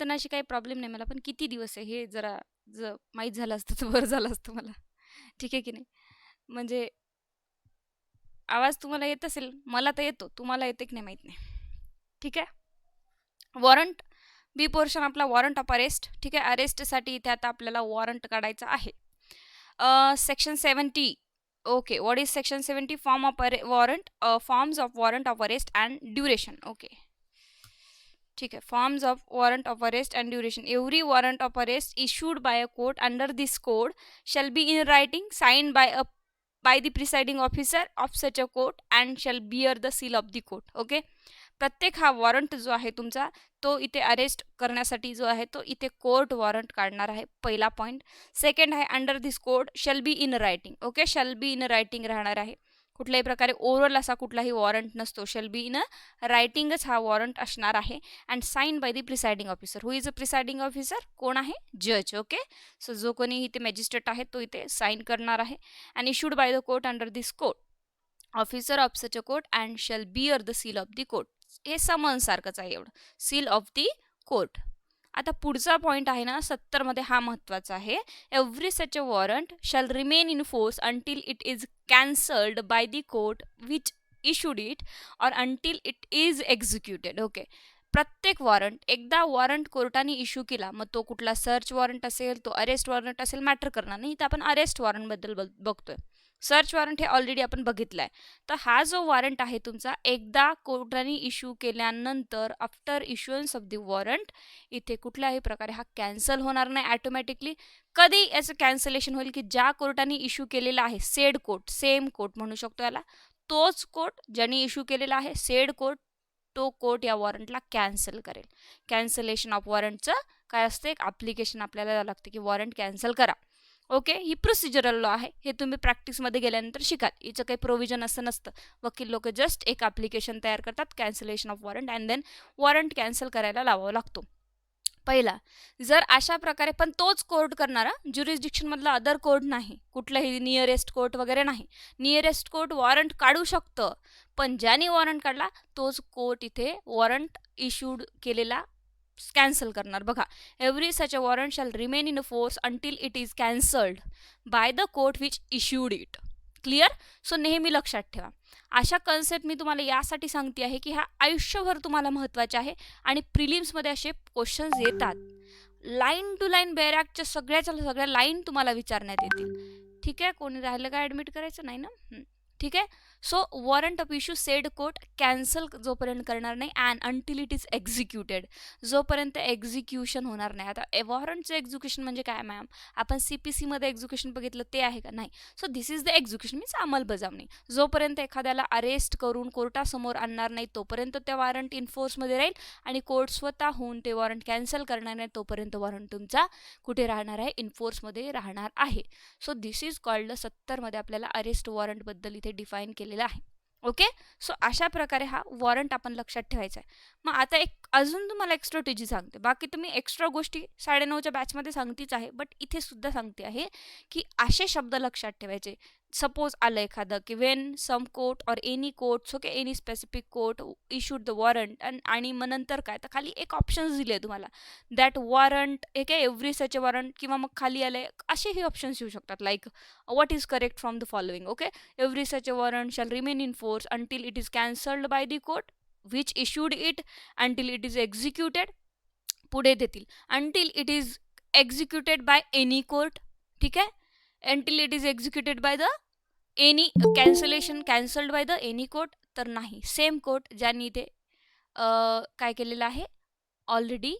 करण्याशी काही प्रॉब्लेम नाही मला, पण किती दिवस आहे हे जरा माहीत झालं असतं तर बरं झालं असतं मला. ठीक आहे की नाही? म्हणजे आवाज तुम्हाला येत असेल, मला तर येतो, तुम्हाला येते की नाही माहीत नाही. ठीक आहे. वॉरंट बी पोर्शन आपला वॉरंट ऑफ अरेस्ट. ठीक आहे, अरेस्टसाठी इथे आता आपल्याला वॉरंट काढायचा आहे. Section 70. Okay, what is section 70? Form of warrant, forms of warrant of arrest and duration. Okay, ठीक आहे. Forms of warrant of arrest and duration. Every warrant of arrest issued by a court under this code shall be in writing, signed by the presiding officer of such a court and shall bear the seal of the court. Okay, प्रत्येक हा warrant जो आहे तुमचा तो इथे arrest करण्यासाठी जो आहे तो इथे कोर्ट वॉरंट काढणार आहे. पहिला पॉईंट. सेकंड आहे under this code shall be in writing. Okay, shall be in writing राहणार आहे. कुठल्याही प्रकारे ओरल असा कुठलाही वॉरंट नसतो. शॅल बी इन रायटिंगच हा वॉरंट असणार आहे. And sign by the presiding officer. Who is a presiding officer? कोण आहे? जज. ओके, सो जो कोणी इथे मॅजिस्ट्रेट आहे तो इथे साईन करणार आहे. And issued by the court under this code officer of such a court and shall bear the seal of the court. हे समन सारखंच आहे एवढं, सील ऑफ दी कोर्ट. आता पुढचा पॉईंट आहे ना 70 मध्ये, हा महत्त्वाचा आहे. Every such a warrant shall remain in force until it is cancelled by the court which issued it or until it is executed. Okay, प्रत्येक वॉरंट, एकदा वॉरंट कोर्टाने इश्यू केला, मग तो कुठला सर्च वॉरंट असेल, तो अरेस्ट वॉरंट असेल, मॅटर करणार नाही. तर आपण अरेस्ट वॉरंटबद्दल बघतोय. सर्च वॉरंट हे ऑलरेडी आपण बघितलंय. तर हा जो वॉरंट आहे तुमचा, एकदा कोर्टाने इश्यू केल्यानंतर आफ्टर इश्युअन्स ऑफ द वॉरंट इथे कुठल्याही प्रकारे हा कॅन्सल होणार नाही ॲटोमॅटिकली. कधी याचं कॅन्सलेशन होईल की ज्या कोर्टाने इश्यू केलेला आहे, सेड कोर्ट, सेम कोर्ट म्हणू शकतो याला, तोच कोर्ट ज्याने इश्यू केलेला आहे, सेड कोर्ट, तो कोर्ट या वॉरंटला कॅन्सल करेल. कॅन्सलेशन ऑफ वॉरंटचं काय असते, एक ॲप्लिकेशन आपल्याला द्यावं लागते की वॉरंट कॅन्सल करा. ओके, ही प्रोसिजरल लॉ आहे. हे तुम्ही प्रॅक्टिसमध्ये गेल्यानंतर शिकाल. हिचं काही प्रोव्हिजन असं नसतं. वकील लोक जस्ट एक ॲप्लिकेशन तयार करतात, cancellation of warrant, and then warrant cancel करायला लावावा लागतो. पहिला, जर अशा प्रकारे, पण तोच कोर्ट करणारा, ज्युरिस्डिक्शनमधला अदर कोर्ट नाही, कुठलंही नियरेस्ट कोर्ट वगैरे नाही. नियरेस्ट कोर्ट वॉरंट काढू शकतं, पण ज्याने वॉरंट काढला तोच कोर्ट इथे वॉरंट इश्यूड केलेला कॅन्सल करणार. बघा, every such a warrant shall remain in force until it is cancelled bye the court which issued it. Clear? So नेहमी लक्षात ठेवा. अशा कन्सेप्ट मी तुम्हाला यासाठी सांगते आहे की ह्या आयुष्यभर तुम्हाला महत्त्वाच्या आहे आणि प्रिलिम्समध्ये असे क्वेश्चन्स येतात. लाईन टू लाईन बेअर ॲक्टच्या सगळ्या लाईन तुम्हाला विचारण्यात येतील. ठीक आहे, कोणी राहिलं का ॲडमिट करायचं नाही ना? ठीक आहे. So warrant of issue sed court cancel जोपर्यंत करणार नाही and until it is executed, जोपर्यंत एक्झिक्युशन होणार नाही. आता वॉरंटचं एक्झिक्युशन म्हणजे काय मॅम? आपण CPC मध्ये एक्झिक्युशन बघितलं ते आहे का? नाही. So this is the execution, means अंमलबजावणी. जोपर्यंत एखाद्याला अरेस्ट करून कोर्टासमोर आणणार नाही तोपर्यंत ते वॉरंट इन्फोर्समध्ये राहील आणि कोर्ट स्वतःहून ते वॉरंट कॅन्सल करणार नाही तोपर्यंत वॉरंट तुमचा कुठे राहणार आहे? इन्फोर्समध्ये राहणार आहे. सो दिस इज कॉल्ड 70 मध्ये आपल्याला अरेस्ट वॉरंटबद्दल इथे डिफाईन केलेलं आहे. ओके, सो अशा प्रकारे हा वॉरंट आपण लक्षात ठेवायचा आहे. मग आता एक अजून तुम्हाला एक्स्ट्रा टीजी सांगते. बाकी तुम्ही एक्स्ट्रा गोष्टी 9:30च्या बॅचमध्ये सांगतीच आहे, बट इथे सुद्धा सांगते आहे की असे शब्द लक्षात ठेवायचे. सपोज आलं एखादं की when some court or any courts, okay, any specific court issued the warrant, आणि मग नंतर काय, तर खाली एक ऑप्शन्स दिले तुम्हाला, दॅट वॉरंट, हे काय, एव्हरी सच वॉरंट, किंवा मग खाली आले असेही ऑप्शन्स येऊ शकतात, like what is correct from the following. Okay, every such warrant shall remain in force until it is cancelled bye the court which issued it until it is executed. पुढे देतील until it is executed by any court. ठीक आहे, until it is executed by the any, cancellation cancelled by the any court तर नाही, same court ज्यांनी ते काय केलेलं आहे, ऑलरेडी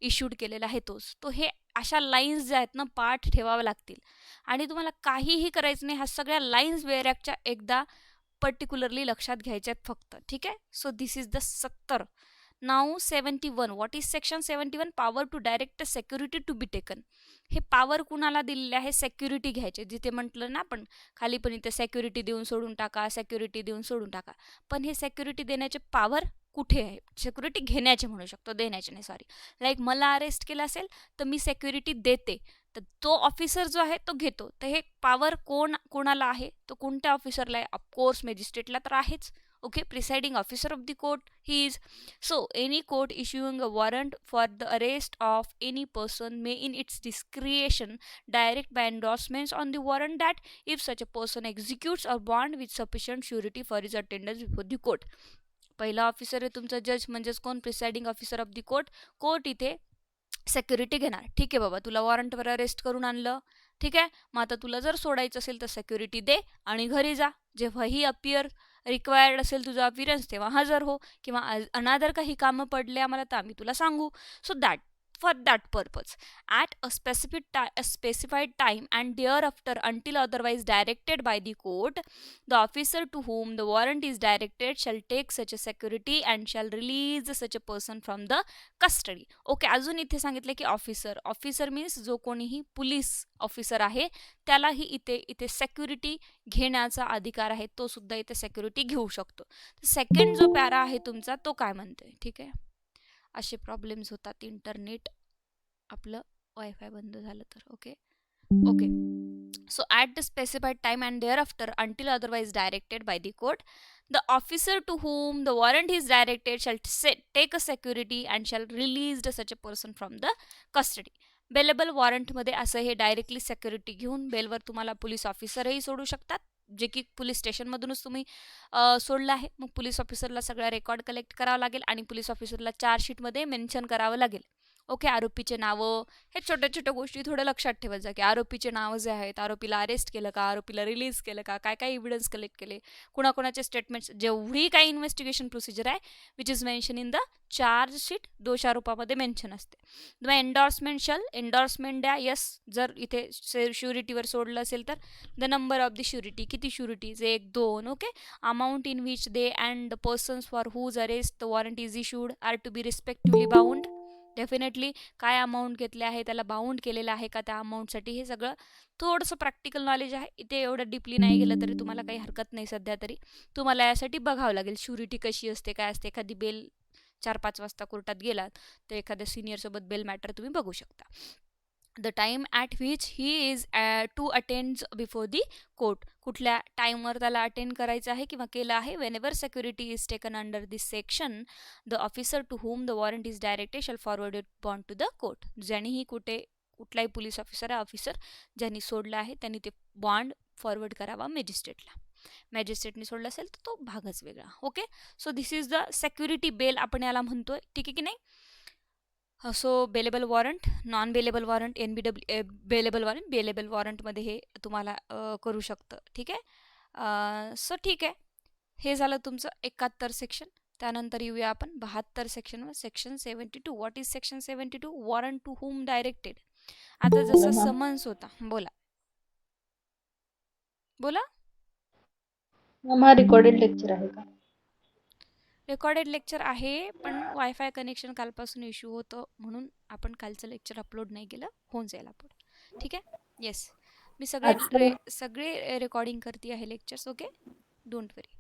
इश्यूड केलेला आहे तोच. तो हे अशा लाईन्स ज्या आहेत ना पाठ ठेवाव्या लागतील आणि तुम्हाला काहीही करायचं नाही. ह्या सगळ्या लाईन्स वेअर ॲक्टच्या एकदा पर्टिक्युलरली लक्षात घ्यायच्या आहेत फक्त. ठीक आहे, so this is the 70. Now 71. What is section 71? Power to direct security to be taken. हे पॉवर कुणाला दिलेले आहे? सेक्युरिटी घ्यायचे. जिथे म्हटलं ना आपण खाली पण इथे सेक्युरिटी देऊन सोडून टाका, सेक्युरिटी देऊन सोडून टाका, पण हे सेक्युरिटी देण्याचे पॉवर कुठे आहे? सिक्युरिटी घेण्याचे म्हणू शकतो, देण्याचे नाही, सॉरी. लाईक मला अरेस्ट केलं असेल तर मी सेक्युरिटी देते, तर तो ऑफिसर जो आहे तो घेतो. तर हे पॉवर कोणाला आहे? तो कोणत्या ऑफिसरला आहे? ऑफकोर्स मॅजिस्ट्रेटला तर आहेच. Okay, presiding officer of the court he is. So any court issuing a warrant for the arrest of any person may in its discretion direct by endorsements on the warrant that if such a person executes a bond with sufficient surety for his attendance before the court. पहिला officer आहे तुमचा जज म्हणजेच कोण, presiding officer of the court. Court इथे security घेणार. ठीक आहे बाबा, तुला वॉरंटवर अरेस्ट करून आणलं, ठीक आहे, मग आता तुला जर सोडायचं असेल तर सेक्युरिटी दे आणि घरी जा. जेव्हाही अपियर रिक्वायर्ड असेल तुझा अपिअरन्स तेव्हा हजर हो, किंवा अनादर काही कामं पडले आम्हाला तर आम्ही तुला सांगू. So that for that purpose at a specified time and thereafter until otherwise directed by the court, the officer to whom the warrant is directed shall take such a security and shall release such a person from the custody. Okay, अजून इथे सांगितले की officer means जो कोणीही police officer आहे त्यालाही इथे security घेण्याचा अधिकार आहे, तो सुद्धा इथे सेक्युरिटी घेऊ शकतो. सेकंड जो पॅरा आहे तुमचा तो काय म्हणतोय, ठीक आहे, असे प्रॉब्लेम्स होतात इंटरनेट आपलं वायफाय बंद झालं तर. Okay okay, so at the specified time and thereafter until otherwise directed by the court, the officer to whom the warrant is directed shall take a security and shall release such a person from the custody. Bailable वॉरंटमध्ये असं हे directly security घेऊन बेलवर तुम्हाला police ऑफिसरही सोडू शकतात, जे की police स्टेशनमधूनच तुम्ही सोडलं आहे. मग पोलीस ऑफिसरला सगळा रेकॉर्ड कलेक्ट करावा लागेल आणि पोलीस ऑफिसरला चार्जशीटमध्ये मेन्शन करावं लागेल. ओके, आरोपीचे नावं, हे छोट्या छोट्या गोष्टी थोडं लक्षात ठेवत जा की आरोपीचे नावं जे आहेत, आरोपीला अरेस्ट केलं का, आरोपीला रिलीज केलं का, काय काय एव्हिडन्स कलेक्ट केले, कुणाकुणाचे स्टेटमेंट्स, जेवढी काही इन्व्हेस्टिगेशन प्रोसिजर आहे which is mention in the chargesheet दोषारोपामध्ये मेन्शन असते. मग एन्डॉर्समेंट द्या. येस, जर इथे श्युरिटीवर सोडलं असेल तर the number of the surety, किती sureties, 1 2. Okay, amount in which they and the persons for whose arrest the warrant is issued are to be respectively bound. Definitely काय अमाऊंट घेतले आहे, त्याला बाउंड केलेलं आहे का त्या अमाऊंटसाठी, हे सगळं थोडंसं प्रॅक्टिकल नॉलेज आहे. इथे एवढं डीपली नाही गेलं तरी तुम्हाला काही हरकत नाही. सध्या तरी तुम्हाला यासाठी बघावं लागेल श्युरिटी कशी असते, काय असते. एखादी बेल 4-5 वाजता कोर्टात गेलात तर एखाद्या सिनियरसोबत बेल मॅटर तुम्ही बघू शकता. The time at which he is to attend before the court, कुठल्या टाईमवर त्याला अटेंड करायचं आहे किंवा केलं आहे. Whenever security is taken under this section, the officer to whom the warrant is directed shall forward it bond to the court. ज्यांनीही कुठलाही पोलीस ऑफिसर ज्यांनी सोडलं आहे त्यांनी ते बॉन्ड फॉरवर्ड करावा मॅजिस्ट्रेटला. मॅजिस्ट्रेटने सोडलं असेल तर तो भागच वेगळा. Okay, so this is the security bail आपण याला म्हणतोय, ठीक आहे की नाही. So bailable warrant, non bailable warrant, bailable वॉरंटमध्ये हे तुम्हाला करू शकतं, ठीक आहे. सो ठीक आहे, हे झालं तुमचं 71 सेक्शन. त्यानंतर येऊया आपण 72 सेक्शनवर. Section 72. What is section 72? Warrant to whom directed. आता जसं समन्स होता, बोला बोला. रेकॉर्डेड लेक्चर आहे का? रेकॉर्डेड लेक्चर आहे, पण वायफाय कनेक्शन कालपासून इश्यू होतं म्हणून आपण कालचं लेक्चर अपलोड नाही केलं. होऊन जाईल अपलोड, ठीक आहे. येस, मी सगळे रेकॉर्डिंग करते आहे lectures. Okay, don't worry.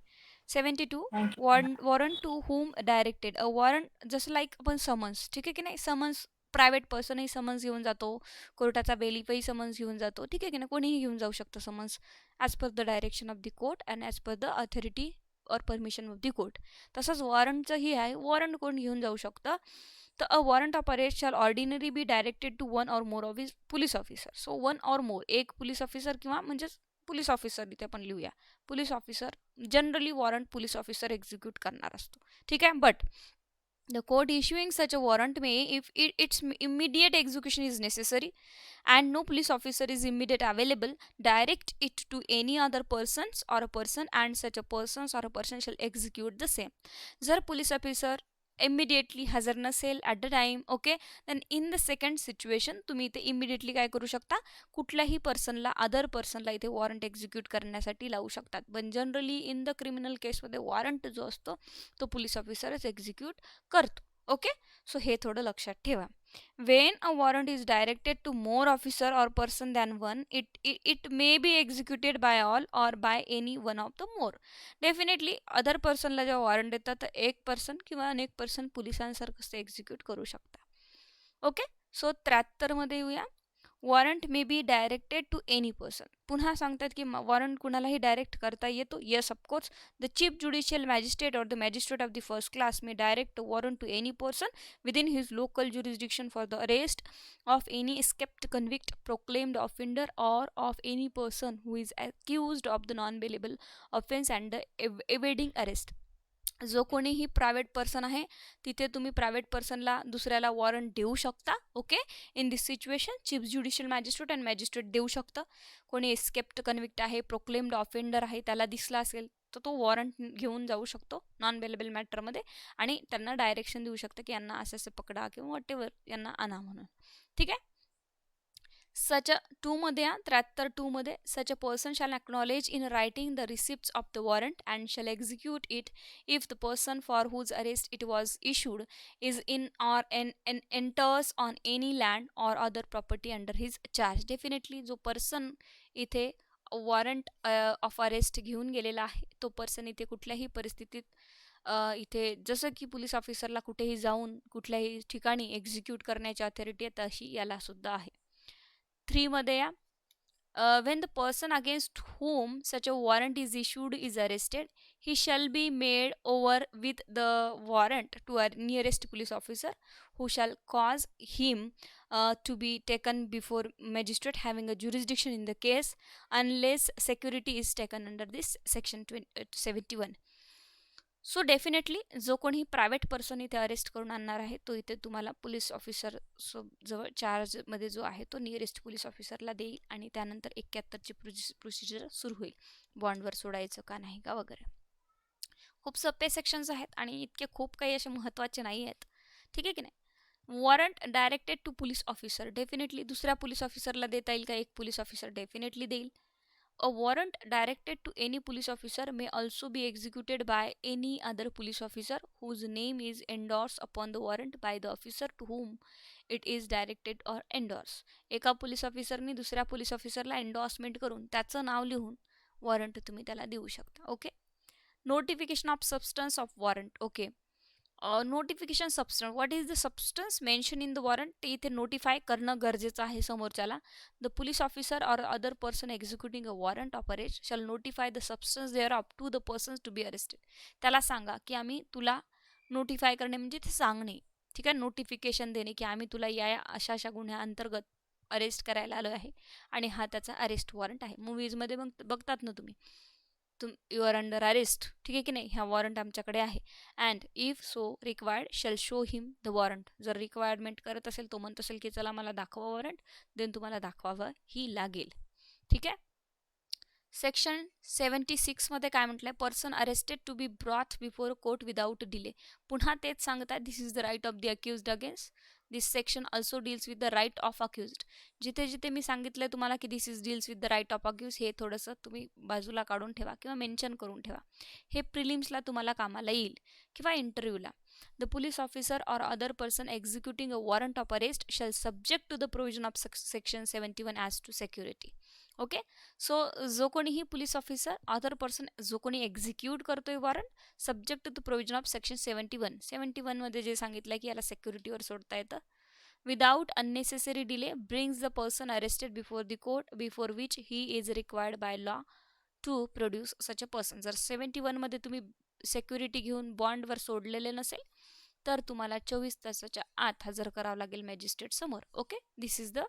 72. Warrant to whom directed. A warrant जसं लाईक आपण समन्स, ठीक आहे की नाही. समन्स प्रायव्हेट पर्सनही समन्स घेऊन जातो, कोर्टाचा बेलीफही समन्स घेऊन जातो, ठीक आहे की नाही. कोणीही घेऊन जाऊ शकतं summons as per the direction of the court and as per the authority or permission of the court. तसंच वॉरंटचंही आहे, वॉरंट कोण घेऊन जाऊ शकतं. तर a warrant of arrest shall ordinary be directed to one or more of police officer. So one or more, एक police officer किंवा म्हणजेच पोलीस ऑफिसर इथे आपण लिहूया. Police officer, generally warrant police officer execute करणार असतो, ठीक आहे. But the court issuing such a warrant may, if its immediate execution is necessary and no police officer is immediate available, direct it to any other persons or a person and such a persons or a person shall execute the same. जर police officer immediately हजर नसेल at the time, okay, then in the second situation तुम्ही इथे immediately काय करू शकता, कुठल्याही पर्सनला, other पर्सनला इथे वॉरंट एक्झिक्यूट करण्यासाठी लावू शकतात. पण जनरली इन द क्रिमिनल केसमध्ये वॉरंट जो असतो तो पोलीस ऑफिसरच एक्झिक्यूट करतो. ओके, सो हे थोडं लक्षात ठेवा. When a warrant is directed to more officer or person than one, it may be executed by all or by any one of the more. Definitely other पर्सनला जेव्हा warrant देतात तर एक पर्सन किंवा अनेक पर्सन पोलिसांसारखं ते एक्झिक्यूट करू शकता. ओके, सो 73 मध्ये येऊया. Warrant may be directed to any person. पुन्हा सांगतात की वॉरंट कुणालाही डायरेक्ट करता येतो. Yes of course the chief judicial magistrate or the magistrate of the first class may direct warrant to any person within his local jurisdiction for the arrest of any escaped convict, proclaimed offender, or of any person who is accused of the non-bailable offense and the evading arrest. जो कोणीही private person आहे तिथे तुम्ही private पर्सनला दुसऱ्याला warrant देऊ शकता. Okay, in this situation chief judicial magistrate and magistrate देऊ शकतं. कोणी एस्केप्ड कन्व्हिक्ट आहे, प्रोक्लेम्ड ऑफेंडर आहे, त्याला दिसला असेल तर तो वॉरंट घेऊन जाऊ शकतो नॉन बेलेबल मॅटरमध्ये आणि त्यांना डायरेक्शन देऊ शकतं की यांना असं असं पकडा किंवा वॉटेवर यांना आणा म्हणून. ठीक आहे. सच अ 2 मध्ये 73 मध्ये such a person shall acknowledge in writing the receipts of the warrant and shall execute it if the person for whose arrest it was issued is in or an enters on any land or other property under his charge. Definitely जो person इथे warrant of arrest घेऊन गेलेला आहे तो person इथे कुठल्याही परिस्थितीत इथे जसं की पोलीस ऑफिसरला कुठेही जाऊन कुठल्याही ठिकाणी एक्झिक्यूट करण्याची अथॉरिटी आहे तशी याला सुद्धा आहे. 3 मध्ये या when the person against whom such a warrant is issued is arrested, he shall be made over with the warrant to a nearest police officer who shall cause him to be taken before magistrate having a jurisdiction in the case unless security is taken under this section 71. So definitely जो कोणी private person इथे arrest करून आणणार आहे तो इथे तुम्हाला police officer जवळ चार्जमध्ये जो आहे तो नियरेस्ट पोलीस ऑफिसरला देईल आणि त्यानंतर 71ची प्रोसिजर सुरू होईल, बॉन्डवर सोडायचं का नाही का वगैरे. खूप सोपे सेक्शन्स आहेत आणि इतके खूप काही असे महत्त्वाचे नाही आहेत. ठीक आहे की नाही. Warrant directed to police officer, definitely दुसऱ्या पोलीस ऑफिसरला देता येईल का? एक पोलीस ऑफिसर डेफिनेटली देईल. A warrant directed to any police officer may also be executed by any other police officer whose name is endorsed upon the warrant by the officer to whom it is directed or endorsed. एका police ऑफिसरनी दुसऱ्या police ऑफिसरला endorsement करून त्याचं नाव लिहून warrant तुम्ही त्याला देऊ शकता. Okay. Notification of substance of warrant. Okay. Notification substance, what is the substance mention in the warrant, ते इथे नोटिफाय करणं गरजेचं आहे समोरच्याला. The police officer or other person executing a warrant of arrest shall notify the substance thereof to the persons to be arrested. त्याला सांगा की आम्ही तुला नोटिफाय करणे म्हणजे ते सांगणे. ठीक आहे, नोटिफिकेशन देणे की आम्ही तुला या अशा अशा गुन्ह्याअंतर्गत अरेस्ट करायला आलो आहे आणि हा त्याचा अरेस्ट वॉरंट आहे. मूवीजमध्ये बघतात ना तुम्ही, यू आर अंडर अरेस्ट. ठीक आहे की नाही, ह्या वॉरंट आमच्याकडे आहे. And if so required shall show him the warrant. जर रिक्वायरमेंट करत असेल, तो म्हणत असेल की चला मला दाखवा वॉरंट, देन तुम्हाला दाखवावं ही लागेल. ठीक आहे. सेक्शन 76 मध्ये काय म्हटलंय, person arrested to be brought before court without delay. पुन्हा तेच सांगतात, this is the right of the accused against. This section also deals with the right of accused. जिथे जिथे मी सांगितलंय तुम्हाला की this is deals with the right of accuse, हे थोडंसं तुम्ही बाजूला काढून ठेवा किंवा मेन्शन करून ठेवा. हे प्रिलिम्सला तुम्हाला कामाला येईल किंवा इंटरव्ह्यूला. The police officer or other person executing a warrant of arrest shall subject to the provision of section 71 as to security. Okay. So जो कोणीही पोलीस ऑफिसर अदर पर्सन जो कोणी एक्झिक्यूट करतोय warrant subject to the provision of section 71 मध्ये जे सांगितलं की याला सेक्युरिटीवर सोडता येतं. Without unnecessary delay brings the person arrested before the court before which he is required by law to produce such a person. जर 71 मध्ये तुम्ही सेक्युरिटी घेऊन बॉन्डवर सोडलेले नसेल तर तुम्हाला 24 तासाच्या आत हजर करावं लागेल मॅजिस्ट्रेट समोर. Okay. This is the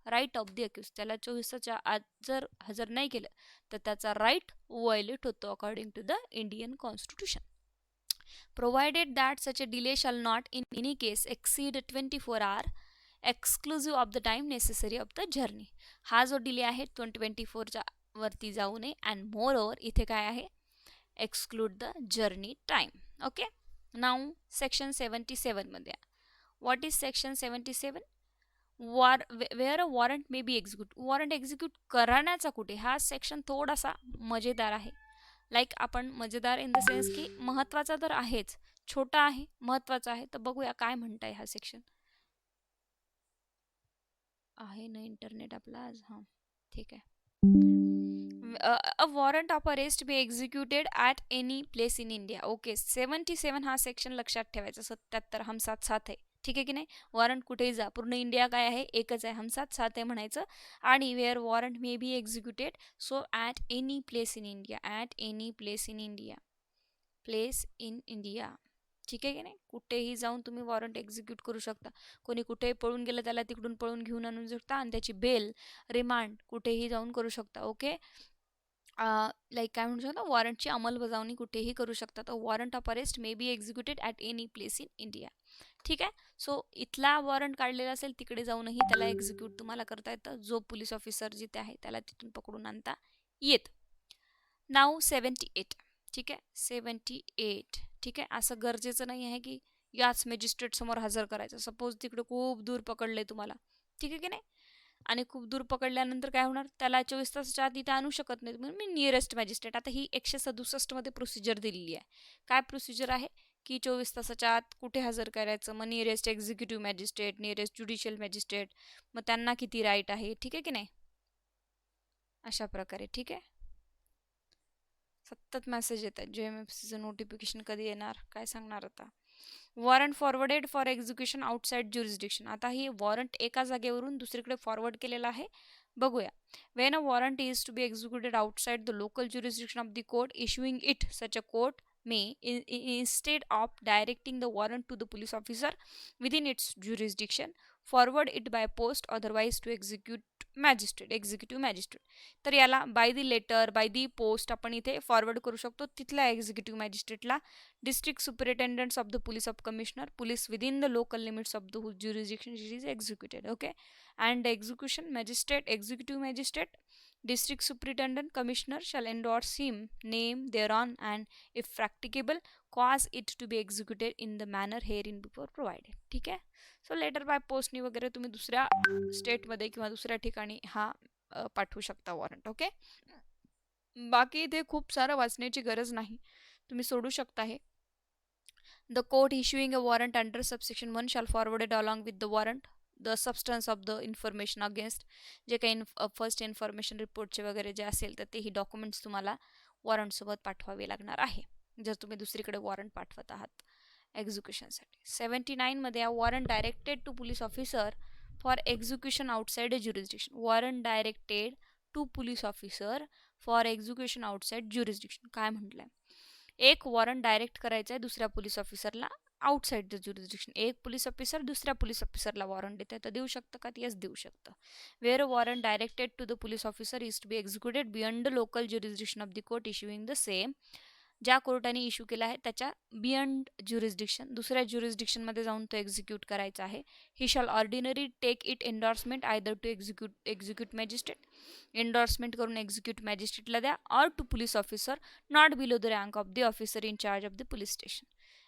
right of the accuse. त्याला 24 तासाच्या आत जर हजर नाही केलं तर त्याचा राईट व्हायोलेट होतो according to the Indian constitution. Provided that such a delay shall not in any case exceed 24 hours exclusive of the time necessary of the journey. हा जो डिले आहे 24च्या वरती जाऊ नये. अँड मोर ओव्हर इथे काय आहे, exclude the journey time. Okay. Now section 77 मध्ये what is section 77, where a warrant may be execute. Warrant execute करण्याचा कुठे, हा सेक्शन थोडासा मजेदार आहे. लाईक आपण मजेदार इन द सेन्स की महत्त्वाचा तर आहेच, छोटा आहे महत्त्वाचा आहे. तर बघूया काय म्हणताय हा सेक्शन. आहे ना इंटरनेट आपला आज, हां ठीक आहे. A warrant of arrest be executed at any place in India. Okay. 77 हा सेक्शन लक्षात ठेवायचा. 77 हम साथ साथ है. ठीक आहे की नाही. वॉरंट कुठेही जा, पूर्ण इंडिया काय आहे, एकच आहे, हम साथ साथ आहे म्हणायचं. आणि where warrant may be executed, so at any place in India, at any place in India, place in India. ठीक आहे की नाही. कुठेही जाऊन तुम्ही वॉरंट एक्झिक्यूट करू शकता. कोणी कुठेही पळून गेलं त्याला तिकडून पळून घेऊन आणून शकता आणि त्याची बेल, रिमांड कुठेही जाऊन करू शकता. ओके. लाईक काय म्हणू शकता, वॉरंटची अंमलबजावणी कुठेही करू शकता. तर warrant of arrest may be executed at any place in India. ठीक आहे. सो इथला वॉरंट काढलेला असेल तिकडे जाऊनही त्याला एक्झिक्यूट तुम्हाला करता येतं. जो पोलीस ऑफिसर जिथे आहे त्याला तिथून पकडून आणता येत. नाव 78. ठीक आहे, 78. ठीक आहे. असं गरजेचं नाही आहे की याच मॅजिस्ट्रेट समोर हजर करायचं. सपोज तिकडे खूप दूर पकडले तुम्हाला, ठीक आहे की नाही, आणि खूप दूर पकडल्यानंतर काय होणार, त्याला 24 तासाच्या आत इथे आणू शकत नाही म्हणून मी नियरेस्ट मॅजिस्ट्रेट. आता ही 167 मध्ये प्रोसिजर दिलेली आहे. काय प्रोसिजर आहे की 24 तासाच्या आत कुठे हजर करायचं, मग nearest executive magistrate, nearest judicial magistrate, मग त्यांना किती राईट आहे. ठीक आहे की नाही, अशा प्रकारे. ठीक आहे. सतत मेसेज येतात, JMFCचं नोटिफिकेशन कधी येणार काय सांगणार आता. Warrant forwarded for execution outside jurisdiction. आता ही वॉरंट एका जागेवरून दुसरीकडे फॉरवर्ड केलेला आहे. बघूया. When a warrant is to be executed outside the local jurisdiction of the court issuing it, such a court may instead of directing the warrant to the police officer within its jurisdiction, forward it by post otherwise to executive magistrate. तर याला by the letter, by the post आपण इथे forward करू शकतो तिथल्या executive मॅजिस्ट्रेटला. District superintendents of the police of commissioner, police within the local limits of the jurisdiction it is executed. Okay. And execution magistrate, executive magistrate, district superintendent, commissioner shall endorse him name thereon and if practicable cause it to be executed in the manner herein before provided. ठीक आहे. So letter bye पोस्टनी वगैरे तुम्ही दुसऱ्या स्टेटमध्ये किंवा दुसऱ्या ठिकाणी हा पाठवू शकता वॉरंट. ओके. बाकी इथे खूप सारं वाचण्याची गरज नाही, तुम्ही सोडू शकता हे. The court issuing a warrant under subsection 1 shall forward it along with the warrant the substance of the information against, जे काही फर्स्ट इन्फॉर्मेशन रिपोर्टचे वगैरे जे असेल तर तेही डॉक्युमेंट्स तुम्हाला वॉरंटसोबत पाठवावे लागणार आहे जर तुम्ही दुसरीकडे वॉरंट पाठवत आहात एक्झिक्युशनसाठी. 79मध्ये आहे warrant directed to police officer for execution outside a jurisdiction. Warrant directed to police officer for execution outside jurisdiction. काय म्हटलंय, एक वॉरंट डायरेक्ट करायचं आहे दुसऱ्या पोलीस ऑफिसरला आउटसाइड द ज्युरिस्डिक्शन. एक पोलीस ऑफिसर दुसऱ्या पोलीस ऑफिसरला वॉरंट देत आहे तर देऊ शकतं का, यस देऊ शकतं. Where warrant directed to the police officer is to be executed beyond the local jurisdiction of the court issuing the same. ज्या कोर्टाने इश्यू केला आहे त्याच्या बियॉन्ड ज्युरिस्डिक्शन दुसऱ्या ज्युरिस्डिक्शनमध्ये जाऊन तो एक्झिक्यूट करायचा आहे. He shall ordinary take it endorsement either to execute magistrate, endorsement करून एक्झिक्यूट मॅजिस्ट्रेटला द्या, or to police officer not below the rank of the officer in charge of the police station.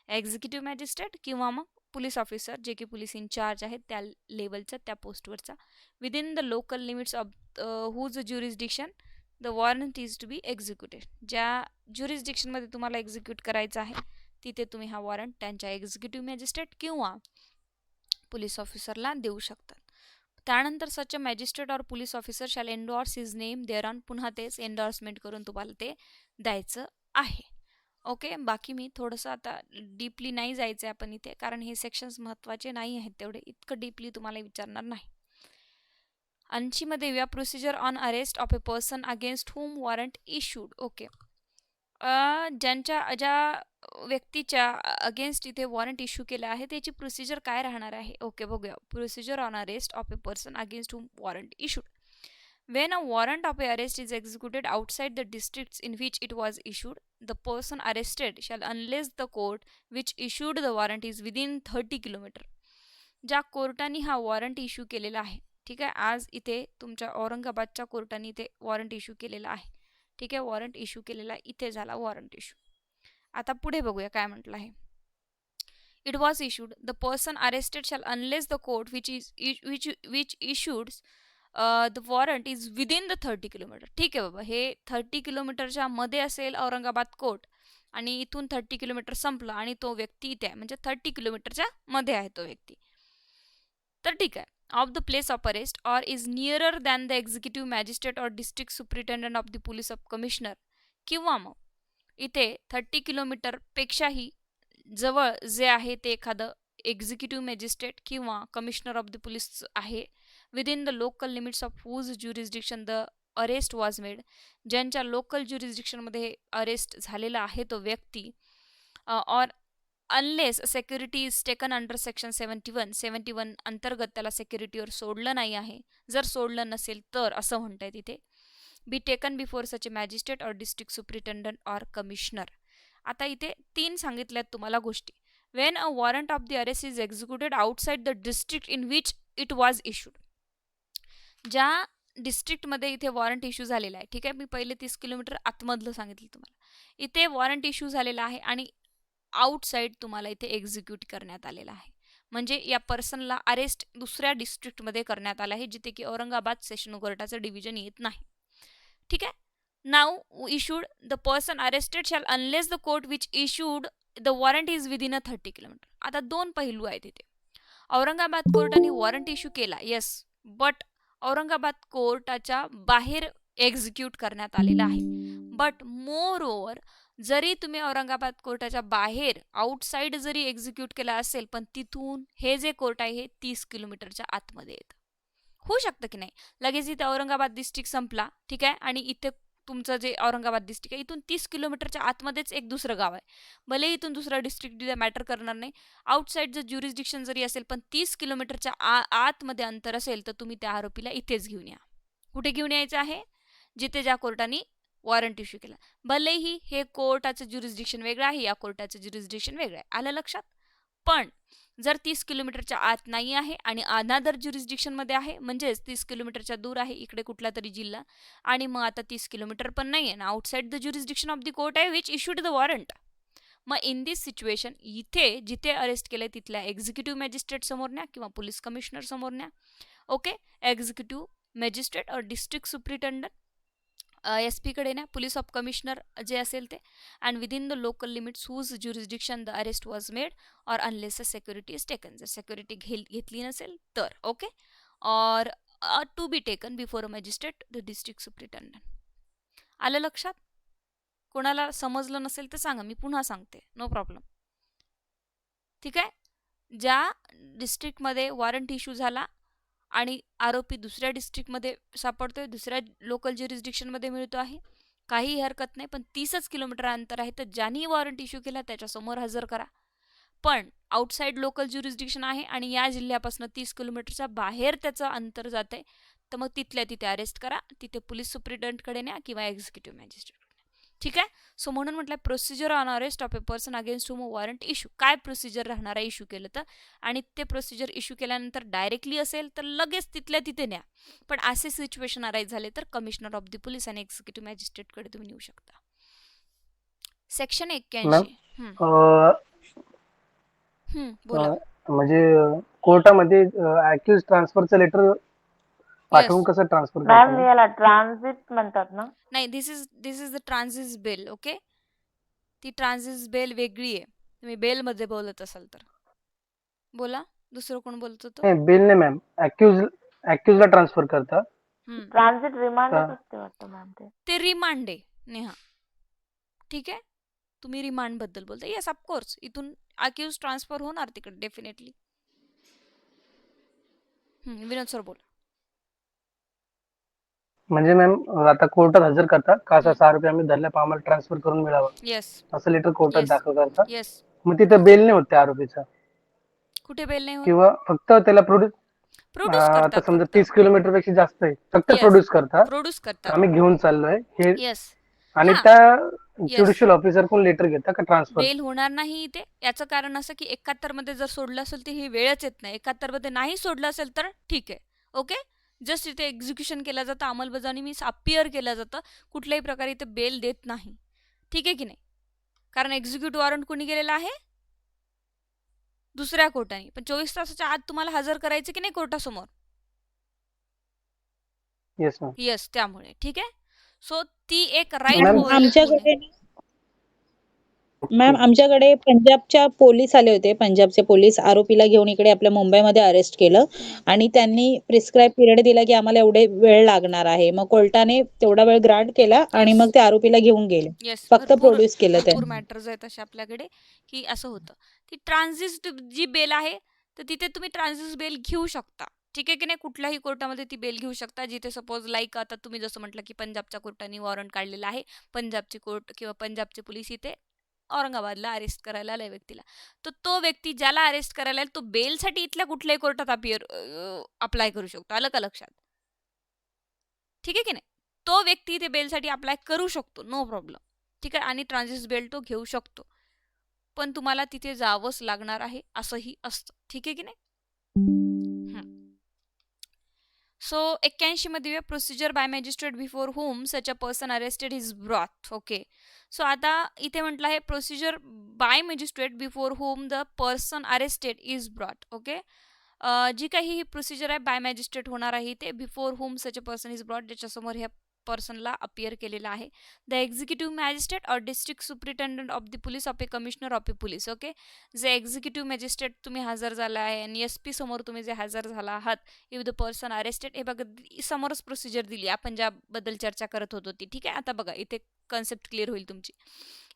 Executive magistrate किंवा मग police officer जे की police in charge आहेत त्या लेवलचा त्या पोस्टवरचा, within the local limits of whose jurisdiction the warrant is to be executed. ज्या ज्युरिस्डिक्शनमध्ये तुम्हाला एक्झिक्यूट करायचं आहे तिथे तुम्ही हा वॉरंट त्यांच्या एक्झिक्युटिव्ह मॅजिस्ट्रेट किंवा पोलीस ऑफिसरला देऊ शकतात. त्यानंतर such a magistrate or police officer shall endorse his name thereon. पुन्हा तेच एन्डॉर्समेंट करून तुम्हाला ते द्यायचं आहे. ओके. बाकी मी थोडंसं आता डीपली नाही जायचं आहे आपण इथे, कारण हे सेक्शन्स महत्त्वाचे नाही आहेत तेवढे, इतकं डीपली तुम्हाला विचारणार नाही. 80मध्ये procedure on arrest of a person against whom warrant issued. Okay. ज्या व्यक्तीच्या अगेन्स्ट इथे वॉरंट इश्यू केलं आहे त्याची प्रोसिजर काय राहणार आहे. ओके, बघूया. Procedure on arrest of a person against whom warrant issued. When a warrant of arrest is executed outside the districts in which it was issued, the person arrested shall, unless the court which issued the warrant is within 30 kilometre. ज्या कोर्टाने हा warrant issue केलेला आहे, ठीक आहे, आज इथे तुमच्या औरंगाबादच्या कोर्टाने इथे वॉरंट इश्यू केलेला आहे. ठीक आहे, वॉरंट इश्यू केलेला इथे झाला वॉरंट इश्यू. आता पुढे बघूया काय म्हटलं आहे. It was issued the person arrested shall, unless the court which issued the warrant is within the 30 kilometre. ठीक आहे बाबा, हे 30 किलोमीटरच्या मध्ये असेल औरंगाबाद कोर्ट आणि इथून 30 किलोमीटर संपलं आणि तो व्यक्ती इथे आहे, म्हणजे 30 किलोमीटरच्या मध्ये आहे तो व्यक्ती, तर ठीक आहे. Of the place of arrest or is nearer than the executive magistrate or district superintendent of the police of commissioner, किंवा मग इथे 30 किलोमीटरपेक्षाही जवळ जे आहे ते एखादं एक्झिक्युटिव्ह मॅजिस्ट्रेट किंवा कमिशनर ऑफ द पोलीस आहे, within the local limits of whose jurisdiction the arrest was made, ज्यांच्या लोकल ज्युरिस्डिक्शनमध्ये अरेस्ट झालेला आहे तो व्यक्ती, or unless security is taken under section 71 अंतर्गत त्याला सेक्युरिटीवर सोडलं नाही आहे. जर सोडलं नसेल तर असं म्हणताय तिथे, बी taken before such A magistrate or district superintendent or commissioner. आता इथे 3 सांगितल्यात तुम्हाला गोष्टी. Wien a warrant of the arrest is executed outside the district in which it was issued, ज्या डिस्ट्रिक्टमध्ये इथे वॉरंट इश्यू झालेला आहे, ठीक आहे, मी पहिले 30 किलोमीटर आतमधलं सांगितलं तुम्हाला, इथे वॉरंट इश्यू झालेला आहे आणि आउटसाइड तुम्हाला इथे एक्झिक्यूट करण्यात आलेला आहे. म्हणजे या पर्सनला अरेस्ट दुसऱ्या डिस्ट्रिक्टमध्ये करण्यात आला आहे, जिथे की औरंगाबाद सेशन कोर्टाचं डिव्हिजन येत नाही. ठीक आहे. नाव issued the person arrested shall unless the court which issued the warrant is within a 30 kilometre. आता 2 पैलू आहेत इथे. औरंगाबाद कोर्टाने वॉरंट इश्यू केला, येस, बट औरंगाबाद कोर्टाच्या बाहेर एक्झिक्यूट करण्यात आलेला आहे. बट मोर ओव्हर, जरी तुम्ही औरंगाबाद कोर्टाच्या बाहेर आउटसाइड जरी एक्झिक्यूट केला असेल, पण तिथून हे जे कोर्ट आहे हे 30 किलोमीटरच्या आतमध्ये येतं. होऊ शकतं की नाही, लगेच इथे औरंगाबाद डिस्ट्रिक्ट संपला, ठीक आहे, आणि इथे तुमचं जे औरंगाबाद डिस्ट्रिक्ट आहे इथून 30 किलोमीटरच्या आतमध्येच एक दुसरं गाव आहे, भले इथून दुसरं डिस्ट्रिक्ट मॅटर करणार नाही. आउटसाइड जर ज्युरिस्डिक्शन जरी असेल, पण 30 किलोमीटरच्या आतमध्ये अंतर असेल, तर तुम्ही त्या आरोपीला इथेच घेऊन या. कुठे घेऊन यायचं आहे? जिथे ज्या कोर्टाने वॉरंट इश्यू केला. भलेही हे कोर्टाचं ज्युरिस्डिक्शन वेगळं आहे, या कोर्टाचं ज्युरिस्डिक्शन वेगळं आहे, आलं लक्षात. पण जर 30 किलोमीटरच्या आत नाही आहे आणि अनादर ज्युरिस्डिक्शनमध्ये आहे, म्हणजेच 30 किलोमीटरच्या दूर आहे इकडे कुठला तरी जिल्हा, आणि मग आता 30 किलोमीटर पण नाही आहे ना, outside the jurisdiction of the court आहे विच इश्यूड द वॉरंट. मग इन दिस सिच्युएशन इथे जिथे अरेस्ट केलंय तिथल्या एक्झिक्युटिव्ह मॅजिस्ट्रेट समोर न्या किंवा पोलीस कमिशनर समोर न्या. Okay, executive magistrate or district superintendent SP कडे ना, पोलीस ऑफ कमिशनर जे असेल ते, and within the local limits whose jurisdiction the arrest was made or unless a security is taken, जर सेक्युरिटी घेतली नसेल तर. Okay, or to be taken before a magistrate the district superintendent. आलं लक्षात? कोणाला समजलं नसेल तर सांगा, मी पुन्हा सांगते, नो प्रॉब्लेम. ठीक आहे. ज्या डिस्ट्रिक्टमध्ये वॉरंट इश्यू झाला आणि आरोपी दुसऱ्या डिस्ट्रिक्टमध्ये सापडतोय, दुसऱ्या लोकल ज्युरिस्डिक्शनमध्ये मिळतो आहे, काही हरकत नाही, पण 30च किलोमीटर अंतर आहे, तर ज्यांनी वॉरंट इश्यू केला त्याच्यासमोर हजर करा. पण आउटसाइड लोकल ज्युरिस्डिक्शन आहे आणि या जिल्ह्यापासून 30 किलोमीटरच्या बाहेर त्याचं अंतर जात आहे, तर मग तिथल्या तिथे अरेस्ट करा, तिथे पोलीस सुप्रिटेंडंटकडे न्या किंवा एक्झिक्युटिव्ह मॅजिस्ट्रेट. ठीक आहे. सो म्हणून म्हटलं procedure on arrest of a person against whom warrant issue. काय प्रोसिजर राहणार आहे इश्यू केलं तर, आणि ते प्रोसिजर इश्यू केल्यानंतर डायरेक्टली असेल तर लगेच तिथल्या तिथे न्या, पण असे सिच्युएशन अराईज झाले तर कमिशनर ऑफ द पोलीस आणि एक्झिक्युटिव्ह मॅजिस्ट्रेटकडे तुम्ही नेऊ शकता. सेक्शन 81. बोला. म्हणजे कोर्टामध्ये अॅक्युज ट्रान्सफरचं लेटर पाठवून कसं ट्रान्सफर मॅम याला ट्रान्झिट म्हणतात ना? नाही, this is the transit bail. Okay, ती ट्रान्झिट बेल वेगळी आहे. तुम्ही बेल मध्ये बोलत असाल तर बोला. दुसरं कोण बोलत होतं? बेल नाही मॅम, अॅक्युजला ट्रान्सफर करता. ट्रान्झिट रिमांडच असते वाटतं मॅम. ते रिमांड आहे नेहा. ठीक आहे, तुम्ही रिमांड बद्दल बोलता. येस, ऑफकोर्स इथून अॅक्युज ट्रान्सफर होणार तिकडे डेफिनेटली. विनोद सर बोला. म्हणजे मॅम आता कोर्टात हजर करता का असा आरोपी आम्ही धरल्या आम्हाला ट्रान्सफर करून मिळावा, येस, असं लेटर कोर्टात दाखल करता. येस. मग तिथं बेल नाही होत त्या आरोपीचा, कुठे बेल नाही होत? किंवा फक्त त्याला प्रोड्यूस आता करतात. समजा 30 किलोमीटर पेक्षा जास्त आहे, फक्त प्रोड्यूस करता आम्ही घेऊन चाललोय हे, येस. आणि त्या ज्युडिशियल ऑफिसर कोण लेटर घेता का ट्रान्सफर? बेल होणार नाही इथे. याचं कारण असं की 71 मध्ये जर सोडलं असेल तर ही वेळच येत नाही. 71 मध्ये नाही सोडलं असेल तर ठीक आहे. ओके, जस्ट इथे एक्झिक्युशन केलं जातं, अंमलबजावणी मीन्स अपियर केलं जातं, कुठल्याही प्रकारे इथे बेल देत नाही. ठीक आहे की नाही, कारण एक्झिक्यूट वॉरंट कोणी केलेला आहे? दुसऱ्या कोर्टाने. पण 24 तासाच्या आत तुम्हाला हजर करायचं की नाही कोर्टासमोर? येस, त्यामुळे. ठीक आहे. सो ती एक राईट. मॅम आमच्याकडे पंजाबच्या पोलीस आले होते. पंजाबचे पोलीस आरोपीला घेऊन इकडे आपल्या मुंबईमध्ये अरेस्ट केलं आणि त्यांनी प्रिस्क्राईब पिरियड दिला की आम्हाला एवढे वेळ लागणार आहे. मग कोर्टाने तेवढा वेळ ग्रांट केला आणि मग ते आरोपीला घेऊन गेले. फक्त प्रोड्यूस केलं भरपूर मॅटर्स आहेत असे आपल्याकडे की असं होतं. ती ट्रान्झिट जी बेल आहे तर तिथे तुम्ही ट्रान्झिट बेल घेऊ शकता. ठीक आहे की नाही, कुठल्याही कोर्टामध्ये ती बेल घेऊ शकता. जिथे सपोज लाईक आता तुम्ही जसं म्हटलं की पंजाबच्या कोर्टाने वॉरंट काढलेला आहे, पंजाबची कोर्ट किंवा पंजाबचे पोलीस इथे औरंगाबादला अरेस्ट करायला आलाय व्यक्तीला, तर तो व्यक्ती ज्याला अरेस्ट करायला आलाय, तो बेलसाठी इथल्या कुठल्याही कोर्टात अप्लाय करू शकतो. आलं का लक्षात? ठीक आहे की नाही, तो व्यक्ती इथे बेलसाठी अप्लाय करू शकतो, नो प्रॉब्लेम. ठीक आहे, आणि ट्रान्झिट बेल तो घेऊ शकतो, पण तुम्हाला तिथे जावंच लागणार आहे असंही असतं. ठीक आहे की नाही. सो 81 मध्ये procedure by magistrate before whom such a person arrested is brought. Okay, so आता इथे म्हटलं आहे procedure by magistrate before whom the person arrested is brought. Okay, जी काही ही प्रोसिजर आहे बाय मॅजिस्ट्रेट होणार आहे ते before whom such a person is brought, ज्याच्यासमोर ह्या पर्सनला अपियर केलेला आहे. The executive magistrate or district superintendent of the police of a commissioner of a police. Okay, जे एक्झिक्युटिव्ह मॅजिस्ट्रेट तुम्ही हजर झाला आहे आणि SP समोर तुम्ही जे हजर झाला आहात, इफ द पर्सन अरेस्टेड, हे बघा समोरच प्रोसिजर दिली. आपण ज्याबद्दल चर्चा करत होतो ती. ठीक आहे, आता बघा इथे कन्सेप्ट क्लिअर होईल तुमची.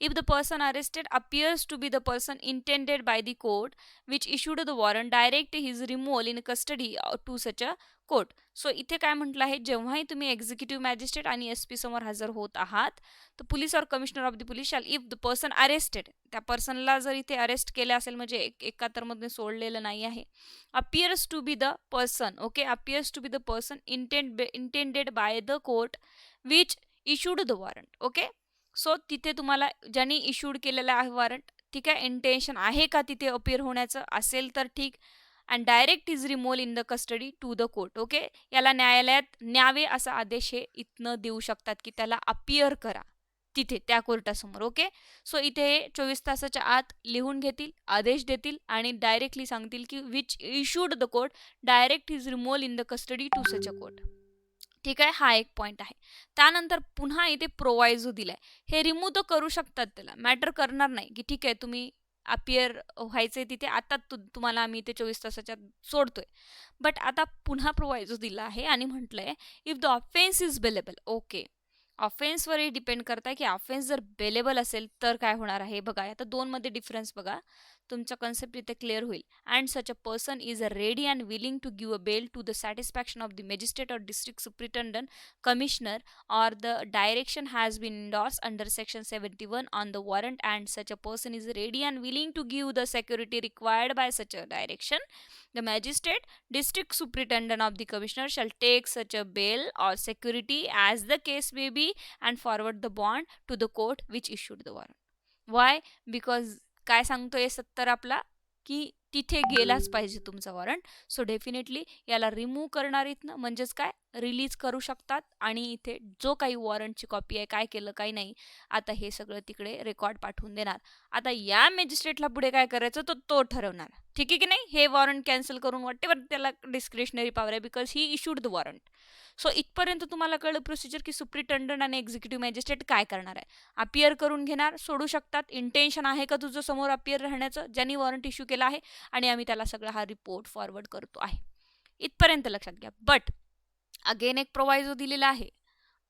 If the person arrested appears to be the person intended by the court which issued the warrant, direct his removal in custody to such a court. So इथे काय म्हटलं आहे, जेव्हाही तुम्ही एक्झिक्युटिव्ह मॅजिस्ट्रेट आणि SP समोर हजर होत आहात, तर police or commissioner of the police शाल, इफ द पर्सन अरेस्टेड, त्या पर्सनला जर इथे अरेस्ट केलं असेल म्हणजे एकातरमध्ये सोडलेलं नाही आहे, appears to be the person. Okay, appears to be the person intended by the court which issued the warrant. Okay, so तिथे तुम्हाला ज्यांनी इश्यूड केलेलं आहे वॉरंट, ठीक आहे, इंटेन्शन आहे का तिथे अपियर होण्याचं, असेल तर ठीक, and direct is removed in the custody to the court. Okay, याला न्यायालयात न्यावे असा आदेश हे इथनं देऊ शकतात की त्याला अपियर करा तिथे त्या कोर्टासमोर. ओके, सो इथे 24 तासाच्या आत लिहून घेतील, आदेश देतील आणि डायरेक्टली सांगतील की which issued the court direct is removed in the custody to such a court. ठीक आहे, हा एक पॉईंट आहे. त्यानंतर पुन्हा इथे प्रोवायझो दिलाय, हे रिमूव्ह तर करू शकतात, त्याला मॅटर करणार नाही की ठीक आहे तुम्ही अपियर व्हायचंय तिथे, आता तुम्हाला आम्ही इथे 24 तासाच्या सोडतोय. बट आता पुन्हा प्रोवायझो दिला आहे आणि म्हटलंय if the offence is bailable. Okay, ऑफेन्सवरही डिपेंड करताय की ऑफेन्स जर बेलेबल असेल तर काय होणार आहे. बघा आता दोनमध्ये डिफरन्स बघा, तुमचा कन्सेप्ट इथे क्लिअर होईल. And such a person is a ready and willing to give a bail to the satisfaction of the magistrate or district superintendent commissioner or the direction has been endorsed under section 71 on the warrant, and such a person is ready and willing to give the security required by such a direction, the magistrate district superintendent of the commissioner shall take such a bail or security as the case may be and forward the bond to the court which issued the warrant. Why? Because काय सांगतोय 70 आपला की तिथे गेलाच पाहिजे तुमचा warrant. So definitely याला remove करणार इथनं, म्हणजेच काय रिलीज करू शकतात आणि इथे जो काही वॉरंटची कॉपी आहे, काय केलं काय नाही, आता हे सगळं तिकडे रेकॉर्ड पाठवून देणार. आता या मॅजिस्ट्रेटला पुढे काय करायचं तो ठरवणार. ठीक आहे की नाही, हे वॉरंट कॅन्सल करून वॉटेवर त्याला डिस्क्रिशनरी पॉवर आहे because he issued the warrant. So इथपर्यंत तुम्हाला कळलं प्रोसिजर की सुप्रिटेंडंट आणि एक्झिक्युटिव्ह मॅजिस्ट्रेट काय करणार आहे. अपियर करून घेणार, सोडू शकतात, इंटेन्शन आहे का तुझं समोर अपियर राहण्याचं ज्यांनी वॉरंट इश्यू केला आहे, आणि आम्ही त्याला सगळा हा रिपोर्ट फॉरवर्ड करतो आहे. इथपर्यंत लक्षात घ्या. बट अगेन एक प्रोवायझो दिलेला आहे,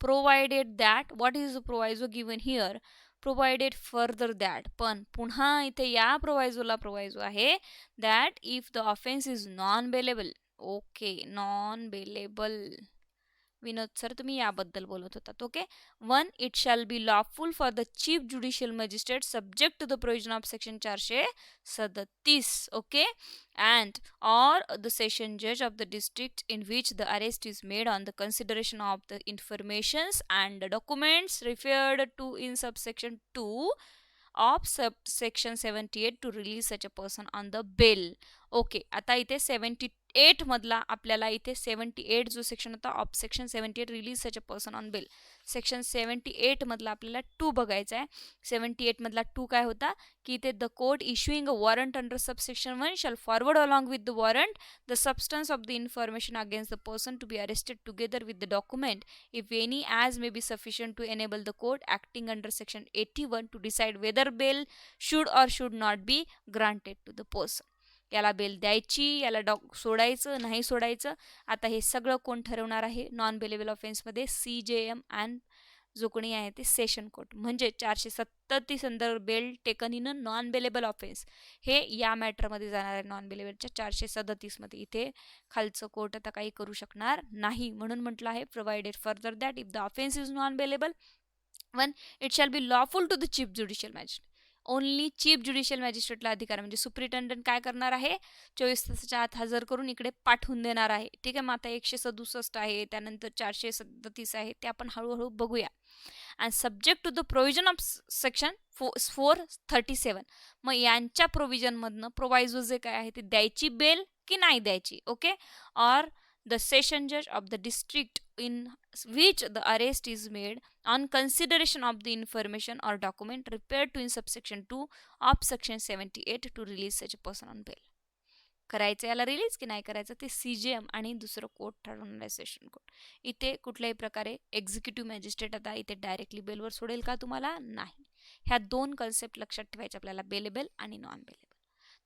provided that, what is the proviso given here, provided further that. पण पुन्हा इथे या प्रोवायझो आहे that if the offence is non bailable. Okay, non bailable Vinod sir तुम्ही याबद्दल बोलत होतात. Okay, 1 it shall be lawful for the chief judicial magistrate subject to the provision of section 437. Okay, and or the session judge of the district in which the arrest is made on the consideration of the informations and the documents referred to in subsection 2 of subsection 78 to release such a person on the bail. Okay, आता इथे 78 मधला आपल्याला इथे 78 जो section होता of section 78 release such a person on bail, section 78 मधला आपल्याला 2 बघायचा आहे. 78 मधला 2 काय होता की इथे the court issuing a warrant under subsection 1 shall forward along with the warrant the substance of the information against the person to be arrested together with the document if any as may be sufficient to enable the court acting under section 81 to decide whether bail should or should not be granted to the person. याला bail द्यायची, याला सोडायचं नाही सोडायचं, आता हे सगळं कोण ठरवणार आहे. नॉन बेलेबल ऑफेन्समध्ये CJM अँड जो कोणी आहे ते सेशन कोर्ट, म्हणजे 437 under bail taken in a non bailable offence, हे या मॅटरमध्ये जाणार आहे नॉन बेलेबलच्या 437 मध्ये. इथे खालचं कोर्ट आता काही करू शकणार नाही, म्हणून म्हटलं आहे provided further that if the offence is non bailable one it shall be lawful to the chief judicial magistrate. Only chief judicial मॅजिस्ट्रेटला अधिकार, म्हणजे सुप्रिटेंडंट काय करणार आहे, 24 तासाच्या आत हजर करून इकडे पाठवून देणार आहे. ठीक आहे, मग आता 167 आहे, त्यानंतर 437 आहे, ते आपण हळूहळू बघूया. And subject to the provision of section 437, मग यांच्या प्रोव्हिजनमधनं प्रोवायझो जे काय आहे ते द्यायची बेल की नाही द्यायची. Okay, or the session judge of the district in which the arrest is made on consideration of the information or document referred to in subsection 2 of section 78 to release such a person on bail. करायचं याला release की नाही करायचं ते CJM आणि दुसरं court ठरवणार आहे, सेशन कोर्ट. इथे कुठल्याही प्रकारे एक्झिक्युटिव्ह मॅजिस्ट्रेट आता इथे डायरेक्टली बेलवर सोडेल का तुम्हाला? नाही. ह्या 2 कन्सेप्ट लक्षात ठेवायचे आपल्याला, बेलेबल आणि नॉन बेलेबल.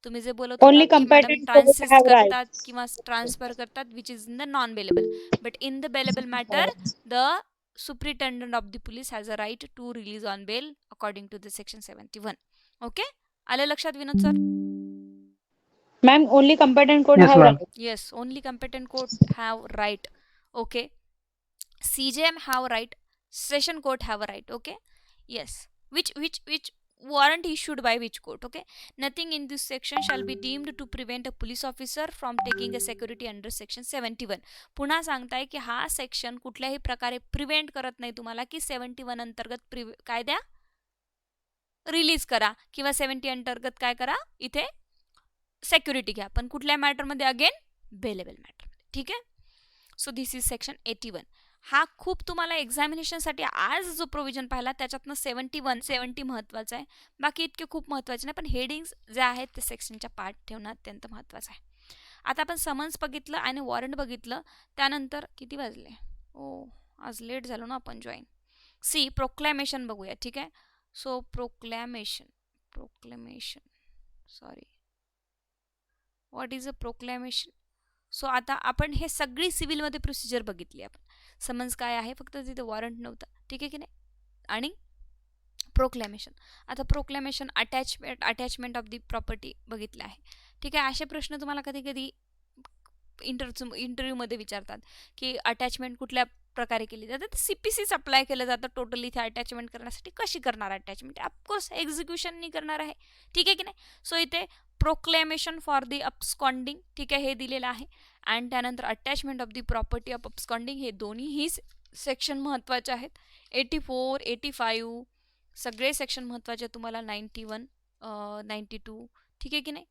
तुम्ही जे बोलत Only होता की मॅडम competent court ट्रान्सिस्ट have करतात rights. किंवा ट्रान्सफर करतात which is in the non bailable, but in the bailable matter the superintendent of the police has a right to release on bail according to the section 71. Okay, आलं लक्षात विनोद sir? Ma'am, only competent court Yes, have ma'am. rights. Yes, only competent court have right. Okay, CJM have right, session court have a right. Okay, yes, which warrant issued by which court? Okay, nothing in this section shall be deemed to prevent a police officer from taking a security under section 71. पुन्हा सांगताय की हा section कुठल्याही प्रकारे prevent करत नाही तुम्हाला की 71 अंतर्गत काय द्या, रिलीज करा, किंवा 70 अंतर्गत काय करा, इथे सेक्युरिटी घ्या, पण कुठल्या मॅटरमध्ये? Again bailable मॅटरमध्ये. ठीक आहे, सो दिस इज सेक्शन 81. हा खूप तुम्हाला एक्झामिनेशनसाठी आज जो प्रोव्हिजन पाहिला त्याच्यातनं 70 महत्त्वाचं आहे, बाकी इतके खूप महत्त्वाचे नाही, पण हेडिंग्स जे आहेत ते सेक्शनच्या पार्ट ठेवणं अत्यंत महत्त्वाचं आहे. आता आपण समन्स बघितलं आणि वॉरंट बघितलं, त्यानंतर किती वाजले? आज लेट झालो ना आपण जॉईन. सी प्रोक्लॅमेशन बघूया. ठीक आहे, so proclamation sorry, what is a proclamation? So आता आपण हे सगळी सिव्हिलमध्ये प्रोसिजर बघितली. आपण समन्स काय आहे, फक्त तिथे वॉरंट नव्हता. ठीक आहे की नाही, आणि प्रोक्लॅमेशन. आता प्रोक्लॅमेशन अटॅचमेंट ऑफ दी प्रॉपर्टी बघितलं आहे. ठीक आहे, असे प्रश्न तुम्हाला कधी कधी इंटरव्ह्यूमध्ये विचारतात की अटॅचमेंट कुठल्या प्रकारे केली जाते, तर CPCच अप्लाय केलं जातं टोटल इथे अटॅचमेंट करण्यासाठी. कशी करणार अटॅचमेंट? ऑफकोर्स एक्झिक्युशननी करणार आहे. ठीक आहे की नाही, सो इथे प्रोक्लेमेशन फॉर दी अपस्कॉन्डिंग, ठीक आहे, हे दिलेलं आहे. अँड त्यानंतर attachment of the property of absconding, हे दोन्हीही सेक्शन महत्त्वाचे आहेत. 84, 85 सगळे सेक्शन महत्त्वाचे तुम्हाला, 91, 92. ठीक आहे की नाही,